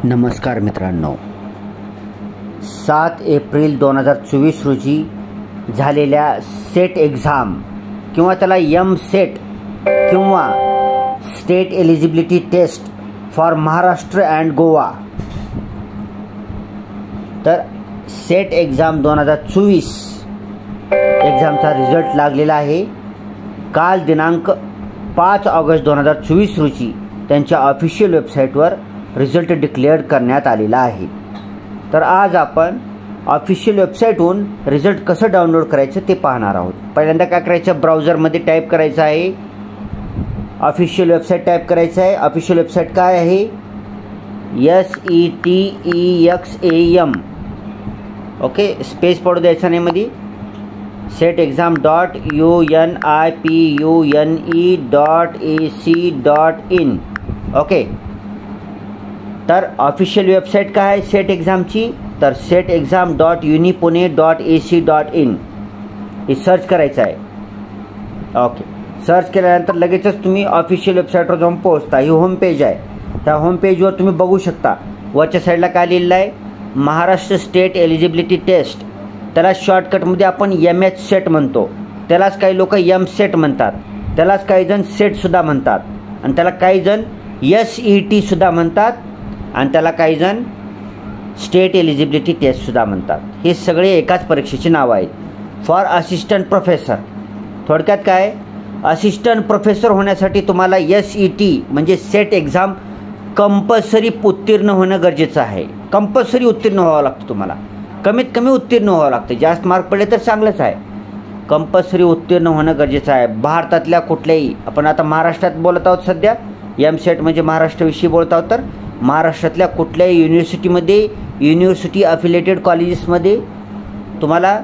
नमस्कार मित्रांनो, 7 एप्रिल 2024 रोजी झालेल्या सेट एक्झाम किंवा त्याला सेट किंवा state eligibility test for Maharashtra and Goa, तर सेट एक्झाम 2024 एक्झामचा रिझल्ट लागलेला आहे. काल दिनांक 5 ऑगस्ट 2024 रोजी त्यांच्या ऑफिशियल वेबसाईटवर रिझल्ट डिक्लेअर करण्यात आलेला आहे. तर आज आपण ऑफिशियल वेबसाईटहून रिझल्ट कसं डाउनलोड करायचं ते पाहणार आहोत. पहिल्यांदा काय करायचं, ब्राउझरमध्ये टाईप करायचं आहे, ऑफिशियल वेबसाईट टाईप करायचं आहे. ऑफिशियल वेबसाईट काय आहे, SETEXAM, ओके, स्पेस पडू द्यायचा नाही मध्ये, setexam.unipune.ac.in, ओके. तर ऑफिशियल वेबसाईट काय आहे सेट एक्झामची, तर setexam.unipune.ac.in हे सर्च करायचं आहे. ओके, सर्च केल्यानंतर लगेचच तुम्ही ऑफिशियल वेबसाईटवर जाऊन पोहोचता. ही होम पेज आहे. त्या होम पेजवर तुम्ही बघू शकता वरच्या साईडला काय लिहिलं आहे, महाराष्ट्र स्टेट एलिजिबिलिटी टेस्ट. त्याला शॉर्टकटमध्ये आपण MH सेट म्हणतो, त्यालाच काही लोक सेट म्हणतात, त्यालाच काही जण सेटसुद्धा म्हणतात, आणि त्याला काही जण SET सुद्धा म्हणतात, आणि त्याला काही जण स्टेट एलिजिबिलिटी टेस्टसुद्धा म्हणतात. हे सगळे एकाच परीक्षेची नावं आहेत. फॉर असिस्टंट प्रोफेसर, थोडक्यात काय, असिस्टंट प्रोफेसर होण्यासाठी तुम्हाला SET म्हणजे सेट एक्झाम कंपल्सरी उत्तीर्ण होणं गरजेचं आहे. कंपल्सरी उत्तीर्ण व्हावं लागतं, तुम्हाला कमीत कमी उत्तीर्ण व्हावं लागतं. जास्त मार्क पडले तर चांगलंच आहे. कंपल्सरी उत्तीर्ण होणं गरजेचं आहे. भारतातल्या कुठल्याही, आपण आता महाराष्ट्रात बोलत आहोत सध्या, सेट म्हणजे महाराष्ट्राविषयी बोलत आहोत, तर महाराष्ट्रातल्या कुठल्याही युनिव्हर्सिटीमध्ये, युनिव्हर्सिटी अफिलिएटेड कॉलेजेसमध्ये तुम्हाला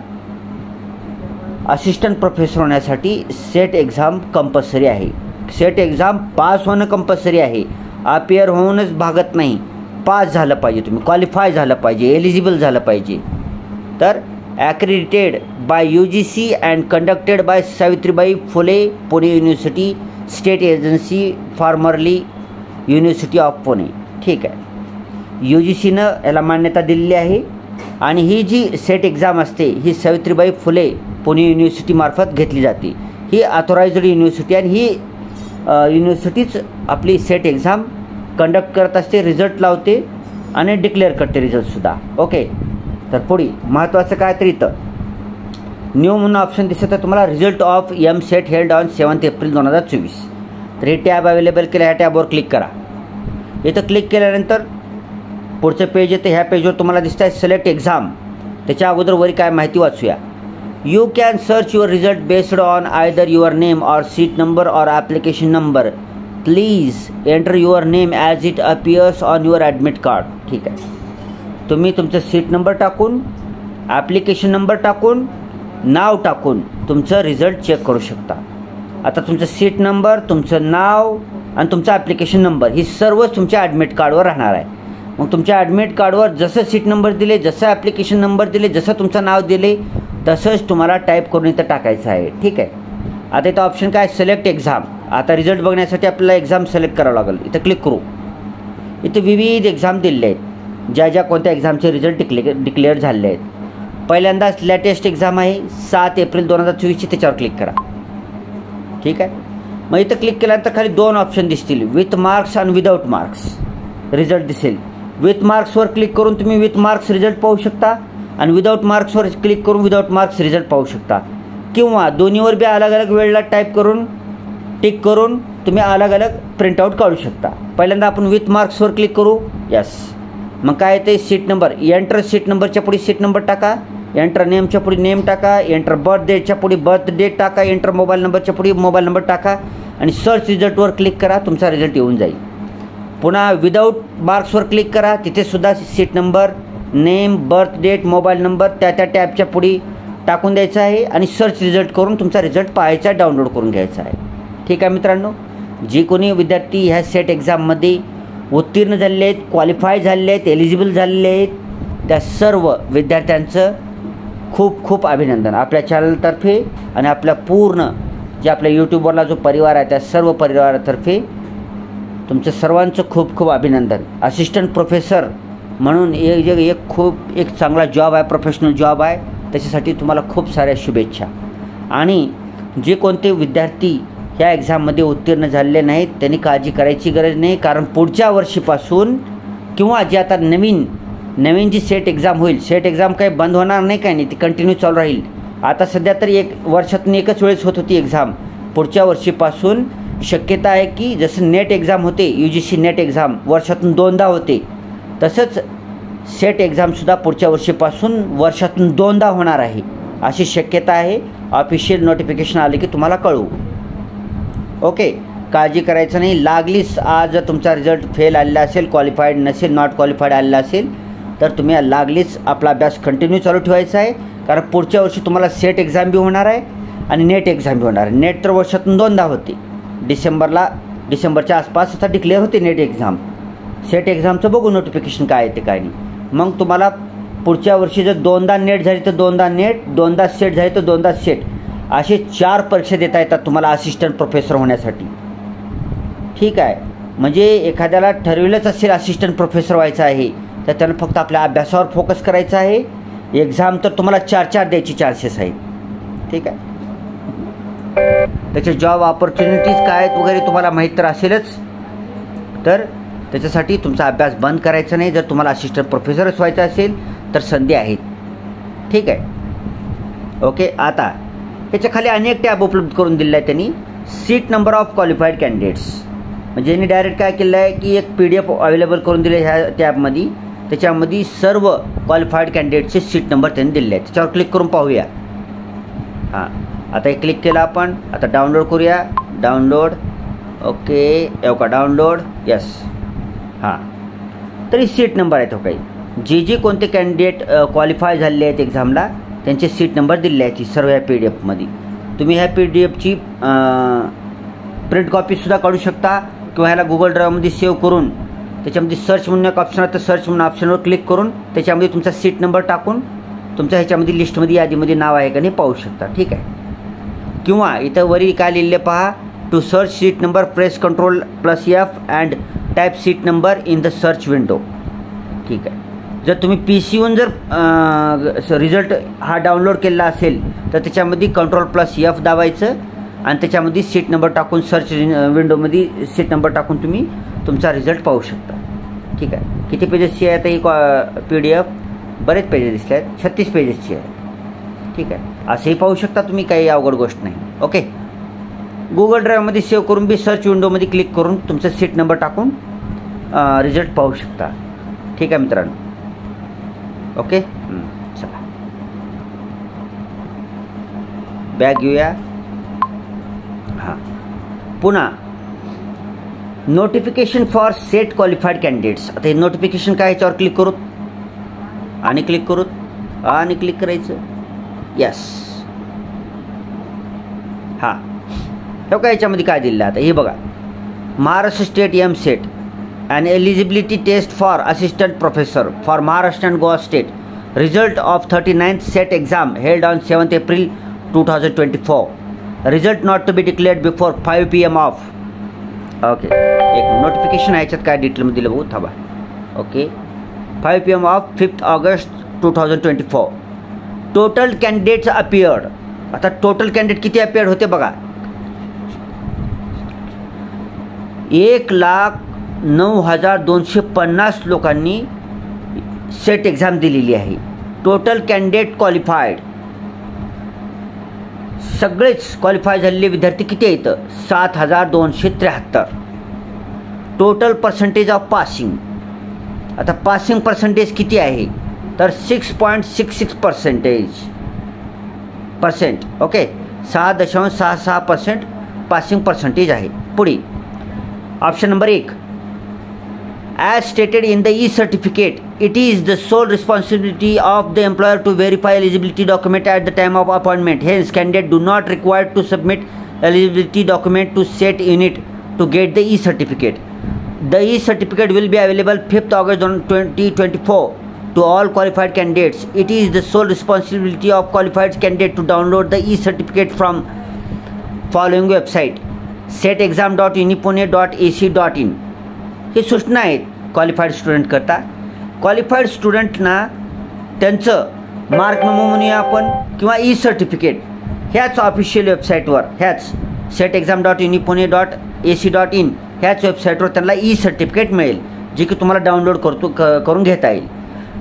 असिस्टंट प्रोफेसर होण्यासाठी सेट एक्झाम कंपल्सरी आहे. सेट एक्झाम पास होणं कंपल्सरी आहे. अपियर होऊनच भागत नाही, पास झालं पाहिजे, तुम्ही क्वालिफाय झालं पाहिजे, एलिजिबल झालं पाहिजे. तर accredited by UGC and conducted by Savitribai Phule Pune university state agency, formerly university of Pune. ठीक आहे, UGCनं याला मान्यता दिलेली आहे. आणि ही जी सेट एक्झाम असते ही सावित्रीबाई फुले पुणे युनिव्हर्सिटीमार्फत घेतली जाते. ही ऑथोराइज्ड युनिव्हर्सिटी, आणि ही युनिव्हर्सिटीच आपली सेट एक्झाम कंडक्ट करत असते, रिझल्ट लावते आणि डिक्लेअर करते रिझल्टसुद्धा. ओके, तर पुढे महत्त्वाचं काय, तर इथं न्यू म्हणून ऑप्शन दिसतं तुम्हाला, result of set held on 7 April 2024. तर हे टॅब अवेलेबल केलं, ह्या टॅबवर क्लिक करा. इथं क्लिक केल्यानंतर पुढचं पेज येतं. ह्या पेजवर तुम्हाला दिसतं आहे सिलेक्ट एक्झाम. त्याच्या अगोदर वरी काय माहिती वाचूया. You can search your result based on either your name or seat number or application number. Please enter your name as it appears on your admit card. ठीक आहे, तुम्ही तुमचं सीट नंबर टाकून, ॲप्लिकेशन नंबर टाकून, नाव टाकून तुमचं result check करू शकता. आता तुमचं सीट नंबर, तुमचं नाव आणि तुमचा ॲप्लिकेशन नंबर ही सर्वच तुमच्या ॲडमिट कार्डवर राहणार आहे. मग तुमच्या ॲडमिट कार्डवर जसं सीट नंबर दिले, जसं ॲप्लिकेशन नंबर दिले, जसं तुमचं नाव दिले, तसंच तुम्हाला टाईप करून इथं टाकायचं आहे. ठीक आहे, आता इथं ऑप्शन काय, सिलेक्ट एक्झाम. आता रिझल्ट बघण्यासाठी आपल्याला एक्झाम सिलेक्ट करावं लागेल. इथं क्लिक करू. इथं विविध एक्झाम दिलेले आहेत, ज्या कोणत्या एक्झामचे रिझल्ट डिक्लेअर झालेले आहेत. पहिल्यांदाच लेटेस्ट एक्झाम आहे 7 एप्रिल 2024ची, त्याच्यावर क्लिक करा. ठीक आहे, मग इथं क्लिक केल्यानंतर खाली 2 ऑप्शन दिसतील, विथ मार्क्स आणि विदाऊट मार्क्स रिझल्ट दिसेल. विथ मार्क्सवर क्लिक करून तुम्ही विथ मार्क्स रिझल्ट पाहू शकता, आणि विदाऊट मार्क्सवर क्लिक करून विदाऊट मार्क्स रिझल्ट पाहू शकता. किंवा दोन्हीवर बी अलग अलग वेळेला टाईप करून, टिक करून तुम्ही अलग अलग प्रिंटआउट काढू शकता. पहिल्यांदा आपण विथ मार्क्सवर क्लिक करू. यस, मग काय येते, सीट नंबर, एंटर सीट नंबरच्या पुढे सीट नंबर टाका, एंटर नेमच्या पुढे नेम टाका, एंटर बर्थ डेटच्या पुढे बर्थ डेट टाका, एंटर मोबाईल नंबरच्या पुढे मोबाईल नंबर टाका, आणि सर्च रिझल्टवर क्लिक करा. तुमचा रिझल्ट येऊन जाईल. पुन्हा विदाऊट मार्क्सवर क्लिक करा, तिथेसुद्धा seat number, name, birth date, mobile number त्या टॅबच्या पुढे टाकून द्यायचा आहे, आणि सर्च रिझल्ट करून तुमचा रिझल्ट पाहायचा, डाउनलोड करून घ्यायचा आहे. ठीक आहे मित्रांनो, जे कोणी विद्यार्थी ह्या सेट एक्झाममध्ये उत्तीर्ण झालेले आहेत, क्वालिफाय झालेले आहेत, एलिजिबल झालेले आहेत, त्या सर्व विद्यार्थ्यांचं खूप खूप अभिनंदन आपल्या चॅनलतर्फे, आणि आपल्या पूर्ण जे आपल्या यूट्यूबवरला जो परिवार आहे त्या सर्व परिवारातर्फे तुमचं सर्वांचं खूप खूप अभिनंदन. असिस्टंट प्रोफेसर म्हणून एक खूप एक चांगला जॉब आहे, प्रोफेशनल जॉब आहे. त्याच्यासाठी तुम्हाला खूप साऱ्या शुभेच्छा. आणि जे कोणते विद्यार्थी ह्या एक्झाममध्ये उत्तीर्ण झालेले नाहीत त्यांनी काळजी करायची गरज नाही, कारण पुढच्या वर्षीपासून किंवा जे आता नवीन जी सेट एक्झाम होईल, सेट एक्झाम काही बंद होणार नाही, काही नाही, ती कंटिन्यू चालू राहील. आता सध्या तरी वर्षातून एकच वेळेस होत होती एक्झाम. पुढच्या वर्षीपासून शक्यता आहे की जसं नेट एक्झाम होते, UGC नेट एक्झाम वर्षातून 2दा होते, तसंच सेट एक्झामसुद्धा पुढच्या वर्षीपासून वर्षातून 2दा होणार आहे अशी शक्यता आहे. ऑफिशियल नोटिफिकेशन आले की तुम्हाला कळवू. ओके, काळजी करायचं नाही. लागलीच आज जर तुमचा रिझल्ट फेल आलेला असेल, क्वालिफाईड नसेल, नॉट क्वालिफाईड आलेला असेल, तर तुम्ही लागलीच आपला अभ्यास कंटिन्यू चालू ठेवायचा आहे. कारण पुढच्या वर्षी तुम्हाला सेट एक्झाम बी होणार आहे आणि नेट एक्झाम बी होणार आहे. नेट तर वर्षातून 2दा होते. डिसेंबरच्या आसपास आता डिक्लेअर होते नेट एक्झाम. सेट एक्झामचं बघू नोटिफिकेशन काय येते काय नाही. मग तुम्हाला पुढच्या वर्षी जर 2दा नेट झाली तर 2दा नेट, 2दा सेट झाली तर 2दा सेट, असे 4 परीक्षा देता येतात तुम्हाला असिस्टंट प्रोफेसर होण्यासाठी. ठीक आहे, म्हणजे एखाद्याला ठरविलंच असेल असिस्टंट प्रोफेसर व्हायचं आहे तर त्यानं फक्त आपल्या अभ्यासावर फोकस करायचा आहे. एक्झाम तर तुम्हाला 4 द्यायची चान्सेस आहेत. ठीक आहे, त्याचे जॉब ऑपॉर्च्युनिटीज काय आहेत वगैरे तुम्हाला माहीत तर असेलच. तर त्याच्यासाठी तुमचा अभ्यास बंद करायचा नाही. जर तुम्हाला असिस्टंट प्रोफेसरच व्हायचं असेल तर संधी आहेत. ठीक आहे, ओके. आता याच्या खाली अनेक टॅब उपलब्ध करून दिलेला आहे त्यांनी. Seat number of qualified candidates, म्हणजे यांनी डायरेक्ट काय केलं आहे की एक PDF अवेलेबल करून दिले ह्या टॅबमध्ये. त्याच्यामध्ये सर्व क्वालिफाईड कॅन्डिडेटचे सीट नंबर त्यांनी दिले आहेत. त्याच्यावर क्लिक करून पाहूया. हां, आता हे क्लिक केलं आपण. आता डाउनलोड करूया. डाउनलोड, ओके, येऊ का डाउनलोड, यस. हां, तरी सीट नंबर आहेत. हो, काही जे कोणते कॅन्डिडेट क्वालिफाय झालेले आहेत एक्झामला त्यांचे सीट नंबर दिले आहेत सर्व ह्या PDF मध्ये. तुम्ही ह्या PDFची प्रिंट कॉपीसुद्धा काढू शकता किंवा ह्याला गुगल ड्राईव्हमध्ये सेव्ह करून त्याच्यामध्ये सर्च म्हणून एक ऑप्शन आहे, तर सर्च म्हणून ऑप्शनवर क्लिक करून त्याच्यामध्ये तुमचा सीट नंबर टाकून तुमच्या ह्याच्यामध्ये लिस्टमध्ये यादीमध्ये नाव आहे का नाही पाहू शकता. ठीक आहे, किंवा इथं वरी काय लिहिलं पहा, to search seat number press Ctrl+F and type seat number in the search window. ठीक आहे, जर तुम्ही PCहून जर रिझल्ट हा डाउनलोड केला असेल तर त्याच्यामध्ये Ctrl+F दाबायचं आणि त्याच्यामध्ये सीट नंबर टाकून सर्च विंडोमध्ये सीट नंबर टाकून तुम्ही तुमचा रिझल्ट पाहू शकता. ठीक आहे, किती पेजेसची आहे आता ही PDF? बरेच पेजेस दिसले आहेत, 36 पेजेसची आहे. ठीक आहे, असंही पाहू शकता तुम्ही, काही अवघड गोष्ट नाही. ओके, गुगल ड्राईव्हमध्ये सेव्ह करून बी सर्च विंडोमध्ये क्लिक करून तुमचा सीट नंबर टाकून रिझल्ट पाहू शकता. ठीक आहे मित्रांनो, ओके. चला बॅग घेऊया. हां, पुन्हा notification for set qualified candidates. आता हे नोटिफिकेशन काय, याच्यावर क्लिक करू आणि क्लिक करू आणि क्लिक करायचं. यस. हां, हे काय याच्यामध्ये काय दिलं आता हे बघा. Maharashtra state MSET an eligibility test for assistant professor for Maharashtra and Goa state. Result of 39th set exam held on 7th April 2024. Result not to be declared before 5 PM of. Okay, एक notification आहे याच्यात काय डिटेलमध्ये दिलं बघू थांबा. Okay, 5 PM of 5th August 2024. Total candidates appeared. आता total candidate किती अपियर्ड होते बघा. 1,09,250 लोकांनी सेट एक्झाम दिलेली आहे. टोटल कॅन्डिडेट क्वालिफाईड, सगळेच क्वालिफाय झालेले विद्यार्थी किती आहेत? 7,273. Total percentage of passing. आता पासिंग पर्सेंटेज किती आहे तर 6.66%. ओके, 6.66% पासिंग पर्सेंटेज आहे. पुढे option number 1, as stated in the e-certificate, it is the sole responsibility of the employer to verify eligibility document at the time of appointment. Hence, candidates do not require to submit eligibility document to set unit to get the e-certificate. The e-certificate will be available 5th August 2024 to all qualified candidates. It is the sole responsibility of qualified candidate to download the e-certificate from following website: setexam.unipune.ac.in. हे सूचना आहेत qualified student करता. Qualified स्टुडंटना त्यांचं mark memo म्हणूया आपण किंवा E certificate ह्याच official वेबसाईटवर, ह्याच setexam.unipune.ac.in ह्याच वेबसाईटवर त्यांना ई सर्टिफिकेट मिळेल, जे की तुम्हाला डाउनलोड करून घेता येईल.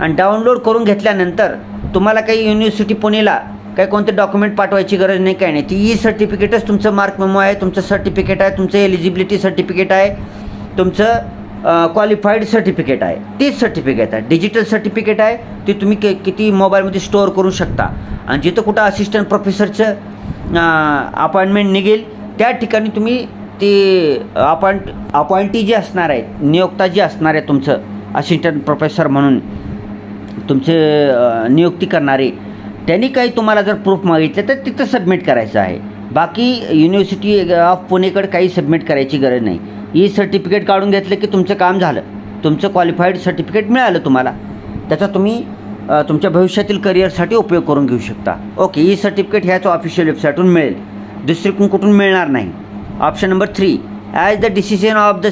आणि डाउनलोड करून घेतल्यानंतर तुम्हाला काही युनिव्हर्सिटी पुणेला काही कोणते डॉक्युमेंट पाठवायची गरज नाही, काही नाही. ती ई सर्टिफिकेटच तुमचं मार्क मेमो आहे, तुमचं सर्टिफिकेट आहे, तुमचं एलिजिबिलिटी सर्टिफिकेट आहे, तुमचं क्वालिफाईड सर्टिफिकेट आहे. तीच सर्टिफिकेट आहे, डिजिटल सर्टिफिकेट आहे. ती तुम्ही किती मोबाईलमध्ये स्टोअर करू शकता. आणि जिथं कुठं असिस्टंट प्रोफेसरचं अपॉइंटमेंट निघेल त्या ठिकाणी तुम्ही ते अपॉइंटी जे असणार आहेत, नियोक्ता जे असणार आहे तुमचं असिस्टंट प्रोफेसर म्हणून तुमचे नियुक्ती करणारे, त्यांनी काही तुम्हाला जर प्रूफ मागितलं तर तिथं सबमिट करायचं आहे. बाकी युनिव्हर्सिटी ऑफ पुणेकडे काही सबमिट करायची गरज नाही. ई सर्टिफिकेट काढून घेतलं की तुमचं काम झालं, तुमचं क्वालिफाईड सर्टिफिकेट मिळालं तुम्हाला. त्याचा तुम्ही तुमच्या भविष्यातील करिअरसाठी उपयोग करून घेऊ शकता. ओके, ई सर्टिफिकेट ह्याच ऑफिशियल वेबसाईटून मिळेल, दुसरीकडून कुठून मिळणार नाही. Option number 3, as the decision of the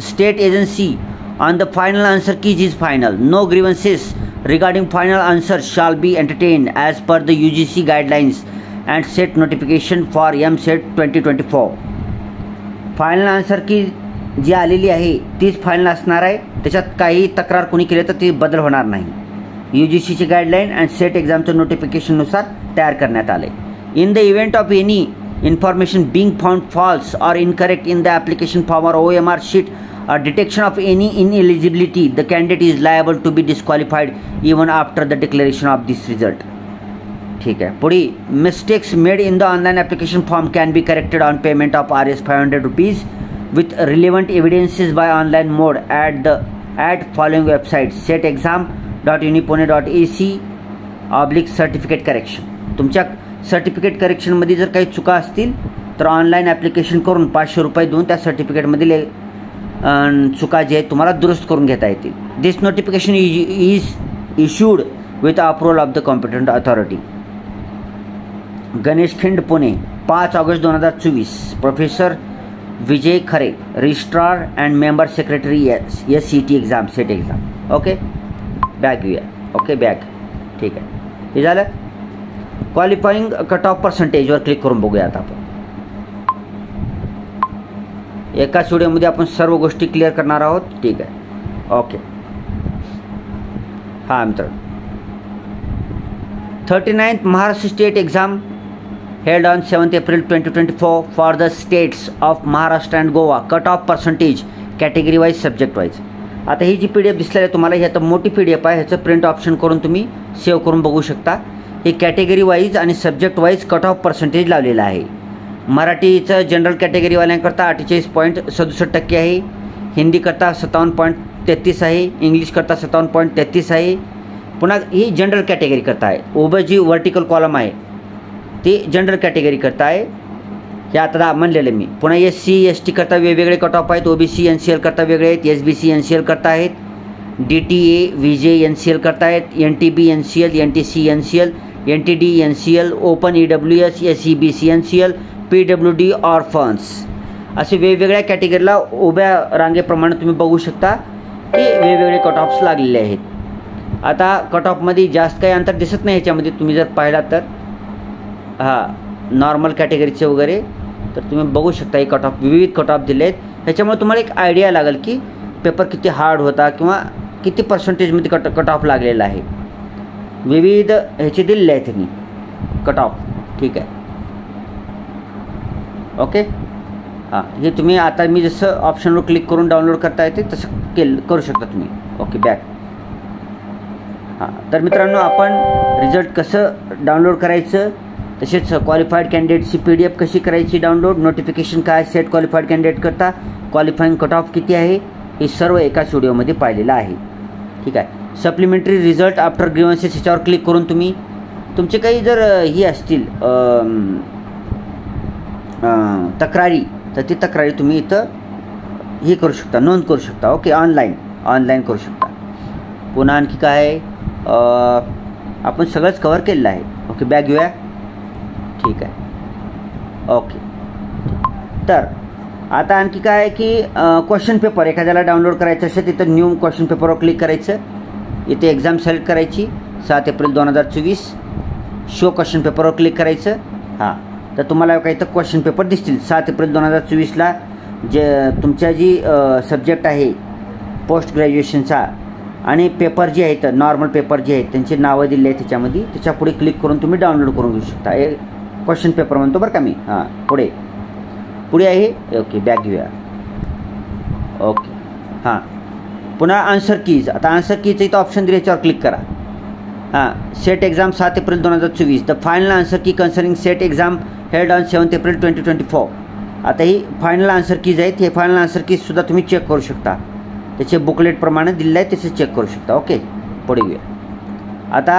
state agency on the final answer keys is final, no grievances regarding final answers shall be entertained as per the UGC guidelines and set notification for MSET 2024. Final answer की जी आलेली आहे तीच final असणार आहे, त्याच्यात काही तक्रार कोणी केली तर ती बदल होणार नाही. UGCची गाईडलाईन अँड सेट एक्झामचं नोटिफिकेशननुसार तयार करण्यात आले. In the event of any information being found false or incorrect in the application form or OMR sheet or detection of any ineligibility, the candidate is liable to be disqualified even after the declaration of this result. ठीक है. पुढे, mistakes made in the online application form can be corrected on payment of Rs 500 rupees with relevant evidences by online mode at following website setexam.unipune.ac/certificate correction. तुमच्या certificate करेक्शनमध्ये जर काही चुका असतील तर online application करून 500 रुपये देऊन त्या सर्टिफिकेटमधील चुका जे आहेत तुम्हाला दुरुस्त करून घेता येतील. This notification is issued with approval of the competent authority. Ganesh Khind Pune 5 August 2024. Professor Vijay Khare, registrar and member secretary SCET exam, set exam. Okay, back घेऊया. Okay, back. ठीक आहे, हे झालं. क्वालिफाईंग कट ऑफ पर्सेंटेजवर क्लिक करून बघूया आता आपण. एकाच व्हिडिओमध्ये आपण सर्व गोष्टी क्लिअर करणार आहोत. ठीक आहे, ओके. हां मित्रांनो, 39th Maharashtra state exam held on 7th April 2024 for the states of Maharashtra and Goa. Cut off percentage category wise, subject wise. आता ही जी PDF दिसलेली आहे तुम्हाला, ही आता मोठी PDF आहे, ह्याचं प्रिंट ऑप्शन करून तुम्ही सेव्ह करून बघू शकता. ही कॅटेगरी वाईज आणि subject wise cut off percentage लावलेलं आहे. मराठीचं जनरल कॅटेगरीवाल्यांकरता 48.67% आहे, हिंदीकरता 57.33 आहे, इंग्लिशकरता 57.33 आहे. पुन्हा ही जनरल कॅटेगरी करता आहे. ओबीसी वर्टिकल कॉलम आहे ते जनरल कॅटेगरी करता आहे, हे आता म्हणलेलं मी. पुन्हा SC ST करता वेगवेगळे कट ऑफ आहेत. OBC NCL करता वेगळे आहेत, SBC NCL करता आहेत, DTA VJ NCL करता आहेत, NTB NCL, NTC NCL, NTD NCL, open EWS, SEBC NCL, PWD orphans, असे वेगवेगळ्या कॅटेगरीला उभ्या रांगेप्रमाणे तुम्ही बघू शकता की वेगवेगळे कट ऑफ्स लागलेले आहेत. आता कट ऑफमध्ये जास्त काही अंतर दिसत नाही ह्याच्यामध्ये. तुम्ही जर पाहिला तर नॉर्मल कॅटेगरीचे वगैरे तर तुम्ही बघू शकता. हे कट ऑफ विविध कट ऑफ दिले आहेत. ह्याच्यामुळे तुम्हाला एक आयडिया लागेल की पेपर किती हार्ड होता किंवा किती पर्सेंटेजमध्ये कट ऑफ लागलेला आहे. विविध ह्याचे दिलेले आहेत त्यांनी कट ऑफ. ठीक आहे, ओके. हे तुम्ही आता मी जसं ऑप्शनवर क्लिक करून डाउनलोड करता येते तसं करू शकता तुम्ही. Okay, back. तर मित्रांनो, आपण रिझल्ट कसं डाउनलोड करायचं, तसेच क्वालिफाईड कॅन्डिडेटची PDF कशी करायची डाउनलोड, नोटिफिकेशन काय, सेट क्वालिफाईड कॅन्डिडेट करता क्वालिफाईंग कट ऑफ किती आहे, हे सर्व एकाच व्हिडिओमध्ये पाहिलेलं आहे. ठीक आहे. सप्लिमेंटरी रिझल्ट आफ्टर ग्रीव्हन्सेस ह्याच्यावर क्लिक करून तुम्ही तुमचे काही जर ही असतील तक्रारी, तर ती तक्रारी तुम्ही इथं हे करू शकता, नोंद करू शकता. ओके, ऑनलाईन करू शकता. पुन्हा आणखी काय आहे, आपण सगळंच कव्हर केलेलं आहे. ओके, बॅक घेऊया. ठीक आहे, ओके. तर आता आणखी काय आहे की क्वेश्चन पेपर एखाद्याला डाउनलोड करायचं असेल तिथं न्यू क्वेश्चन पेपरवर क्लिक करायचं. इथे एक्झाम सिलेक्ट करायची 7 एप्रिल 2024. शो क्वेश्चन पेपरवर क्लिक करायचं. हां, तर तुम्हाला काही तर क्वेश्चन पेपर दिसतील 7 एप्रिल 2024ला. जे तुमच्या जी सब्जेक्ट आहे पोस्ट ग्रॅज्युएशनचा आणि पेपर जे आहेत नॉर्मल पेपर जे आहेत त्यांची नावं दिली आहेत त्याच्यामध्ये. त्याच्या पुढे क्लिक करून तुम्ही डाउनलोड करून घेऊ शकता. हे क्वेश्चन पेपर म्हणतो बरं का मी. हां, पुढे आहे. ओके, बॅक घेऊया. ओके, हां, पुन्हा आन्सर कीज. आता आन्सर कीजचं इथं ऑप्शन दिले, याच्यावर क्लिक करा. हां, set exam 7 April 2024. The final answer key concerning set exam held on 7 April 2024. आता ही फायनल आन्सर कीज आहेत. हे फायनल आन्सर कीजसुद्धा तुम्ही चेक करू शकता. त्याचे बुकलेटप्रमाणे दिलेलं आहे, त्याचे चेक करू शकता. ओके, पुढे घेऊया. आता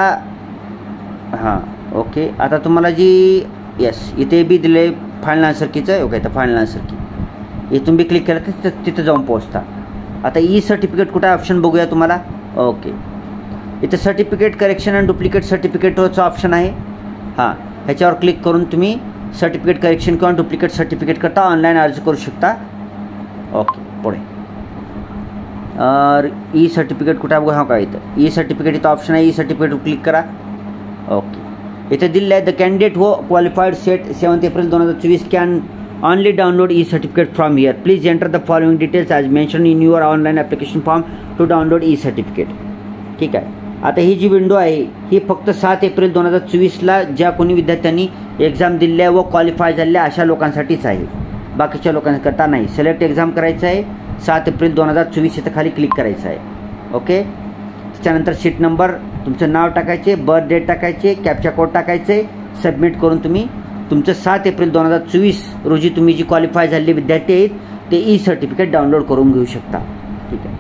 हां, ओके, आता तुम्हाला जी येस इथे बी दिले फायनल आन्सर कीचं. ओके, तर फायनल आन्सर की इथून बी क्लिक केलं तर तिथं जाऊन पोहोचता. आता ई सर्टिफिकेट कुठं ऑप्शन बघूया तुम्हाला. ओके, इथं सर्टिफिकेट करेक्शन आणि डुप्लिकेट सर्टिफिकेटचं ऑप्शन आहे. हां, ह्याच्यावर क्लिक करून तुम्ही सर्टिफिकेट करेक्शन किंवा डुप्लिकेट सर्टिफिकेट करता ऑनलाईन अर्ज करू शकता. ओके, पुढे ई सर्टिफिकेट कुठं बघा. हो का, इथं ई सर्टिफिकेट इथं ऑप्शन आहे. ई सर्टिफिकेटवर क्लिक करा. ओके, इथे दिलेलं आहे द कॅन्डिडेट हो qualified set 7 April 2024 can only download e-certificate from here. Please enter the following details as mentioned in your online application form to download e-certificate. ठीक आहे. आता ही जी विंडो आहे ही फक्त 7 एप्रिल 2024ला ज्या कोणी विद्यार्थ्यांनी एक्झाम दिल्या व क्वालिफाय झाल्या अशा लोकांसाठीच आहे. बाकीच्या लोकांकरता नाही. सिलेक्ट एक्झाम करायचं आहे 7 एप्रिल 2024 इथं खाली क्लिक करायचं आहे. ओके, त्याच्यानंतर शीट नंबर, तुमचं नाव टाकायचे, बर्थ डेट टाकायचे, कॅप्चा कोड टाकायचे, सबमिट करून तुम्ही तुमचं 7 एप्रिल 2024 रोजी तुम्ही जी क्वालिफाय झालेले विद्यार्थी आहेत ते ई सर्टिफिकेट डाउनलोड करून घेऊ शकता. ठीक आहे.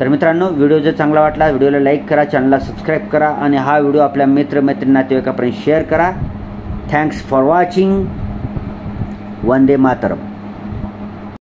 तर मित्रांनो, व्हिडिओ जर चांगला वाटला व्हिडिओला लाईक करा, चॅनलला सबस्क्राईब करा आणि हा व्हिडिओ आपल्या मित्रमैत्रिणी नातेवाईकांपर्यंत शेअर करा. Thanks for watching. Vande Mataram.